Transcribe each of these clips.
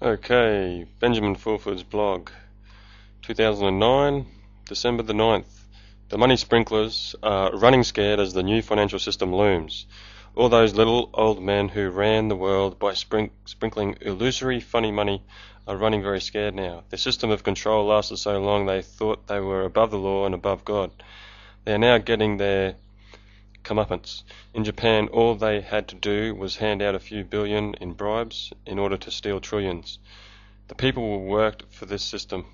Okay, Benjamin Fulford's blog, 2009, December the 9th. The money sprinklers are running scared as the new financial system looms. All those little old men who ran the world by sprinkling illusory funny money are running very scared now. Their system of control lasted so long they thought they were above the law and above God. They are now getting their come-uppance. In Japan, all they had to do was hand out a few billion in bribes in order to steal trillions. The people who worked for this system,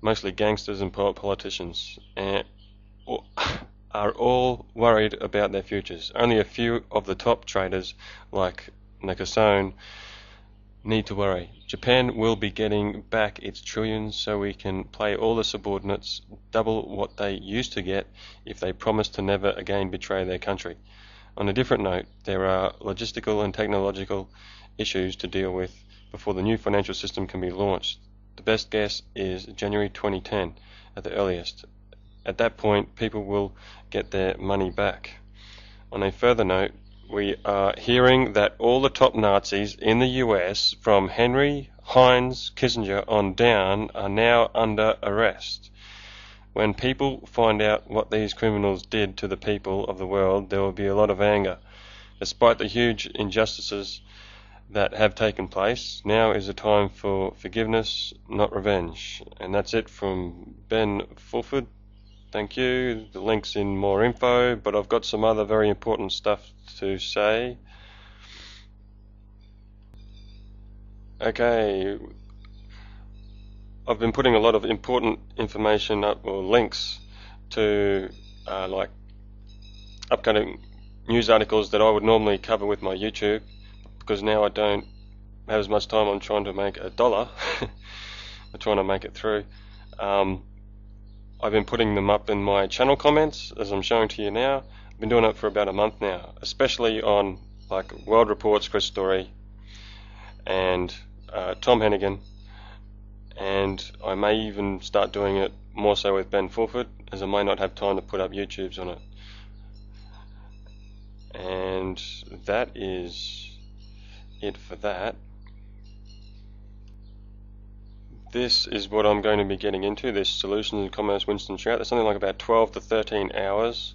mostly gangsters and politicians, are all worried about their futures. Only a few of the top traitors, like Nakasone, need to worry. Japan will be getting back its trillions so we can play all the subordinates double what they used to get if they promise to never again betray their country. On a different note, there are logistical and technological issues to deal with before the new financial system can be launched. The best guess is January 2010 at the earliest. At that point, people will get their money back. On a further note, we are hearing that all the top Nazis in the US, from Henry, Heinz, Kissinger on down, are now under arrest. When people find out what these criminals did to the people of the world, there will be a lot of anger. Despite the huge injustices that have taken place, now is a time for forgiveness, not revenge. And that's it from Ben Fulford. Thank you. The link's in more info, but I've got some other very important stuff to say. Okay, I've been putting a lot of important information up, or links to like upcoming news articles that I would normally cover with my YouTube, because now I don't have as much time. I'm trying to make $1. I'm trying to make it through. I've been putting them up in my channel comments, as I'm showing to you now. I've been doing it for about a month now, especially on like World Report's Chris Story and Tom Hennigan, and I may even start doing it more so with Ben Fulford, as I may not have time to put up YouTubes on it. And that is it for that. This is what I'm going to be getting into, this Solutions in Commerce Winston Trout. There's something like about 12 to 13 hours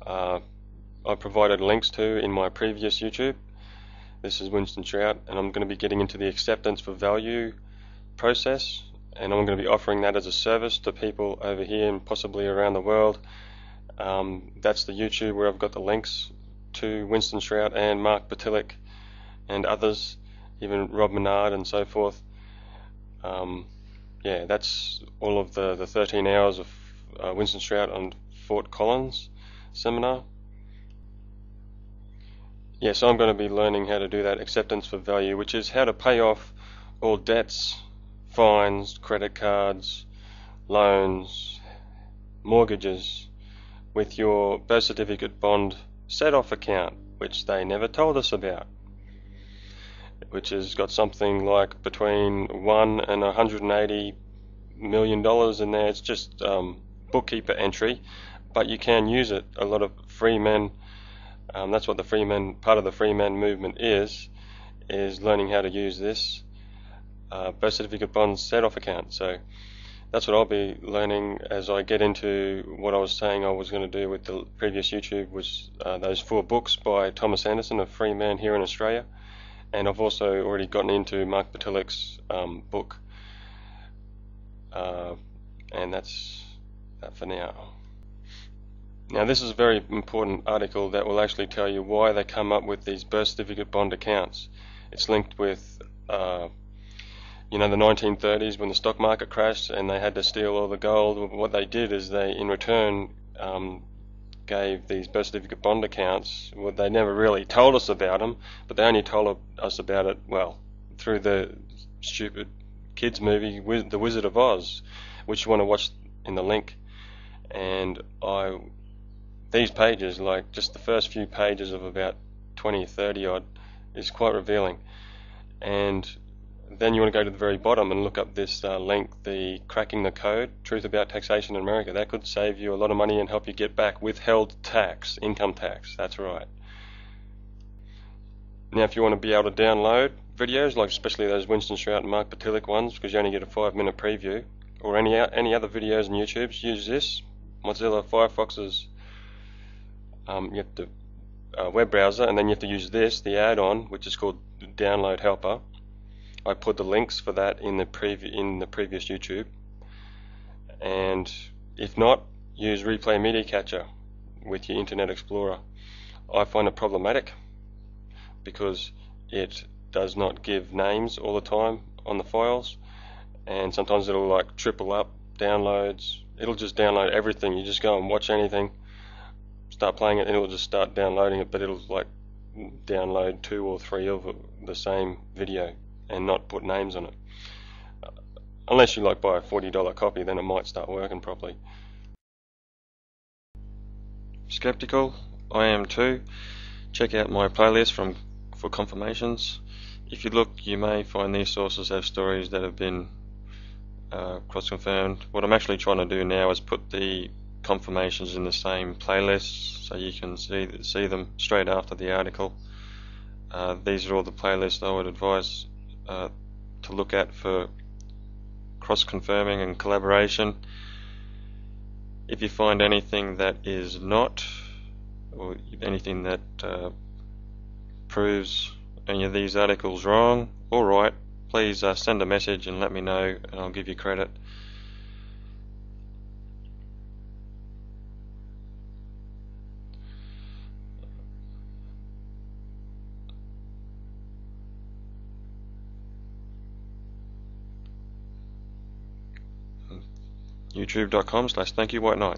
I provided links to in my previous YouTube. This is Winston Trout, and I'm going to be getting into the acceptance for value process, and I'm going to be offering that as a service to people over here and possibly around the world. That's the YouTube where I've got the links to Winston Shrout and Mark Pytellek and others, even Rob Menard and so forth. Yeah, that's all of the 13 hours of Winston Shrout on Fort Collins seminar. Yeah, so I'm going to be learning how to do that acceptance for value, which is how to pay off all debts, fines, credit cards, loans, mortgages with your birth certificate bond set-off account, which they never told us about, which has got something like between $1 and $180 million in there. It's just bookkeeper entry, but you can use it. A lot of free men, that's what the free men, part of the free men movement is learning how to use this birth certificate bond set-off account. So that's what I'll be learning as I get into what I was saying I was going to do with the previous YouTube, was those 4 books by Thomas Anderson, a free man here in Australia. And I've also already gotten into Mark Pytellek's book, and that's that for now. Now, this is a very important article that will actually tell you why they come up with these birth certificate bond accounts. It's linked with you know, the 1930s when the stock market crashed and they had to steal all the gold. What they did is they, in return, gave these birth certificate bond accounts. Well, they never really told us about them, but they only told us about it, well, through the stupid kids movie The Wizard of Oz, which you want to watch in the link. And these pages, like just the first few pages of about 20 or 30 odd, is quite revealing. And then you want to go to the very bottom and look up this link, the Cracking the Code, Truth About Taxation in America. That could save you a lot of money and help you get back withheld tax, income tax. That's right. Now, if you want to be able to download videos, like especially those Winston Shrout and Pytellek ones, because you only get a 5-minute preview, or any other videos on YouTube, use this Mozilla Firefox's you have to web browser, and then you have to use this, the add-on, which is called Download Helper. I put the links for that in the previous YouTube, and if not, use Replay Media Catcher with your Internet Explorer. I find it problematic because it does not give names all the time on the files, and sometimes it'll like triple up downloads. It'll just download everything. You just go and watch anything, start playing it, and it'll just start downloading it, but it'll like download 2 or 3 of the same video and not put names on it. Unless you like buy a $40 copy, then it might start working properly. Skeptical? I am too. Check out my playlist for confirmations. If you look, you may find these sources have stories that have been cross-confirmed. What I'm actually trying to do now is put the confirmations in the same playlist so you can see them straight after the article. These are all the playlists I would advise to look at for cross-confirming and collaboration. If you find anything that is not, or anything that proves any of these articles wrong or right, please send a message and let me know, and I'll give you credit. youtube.com/thankyouwhitenight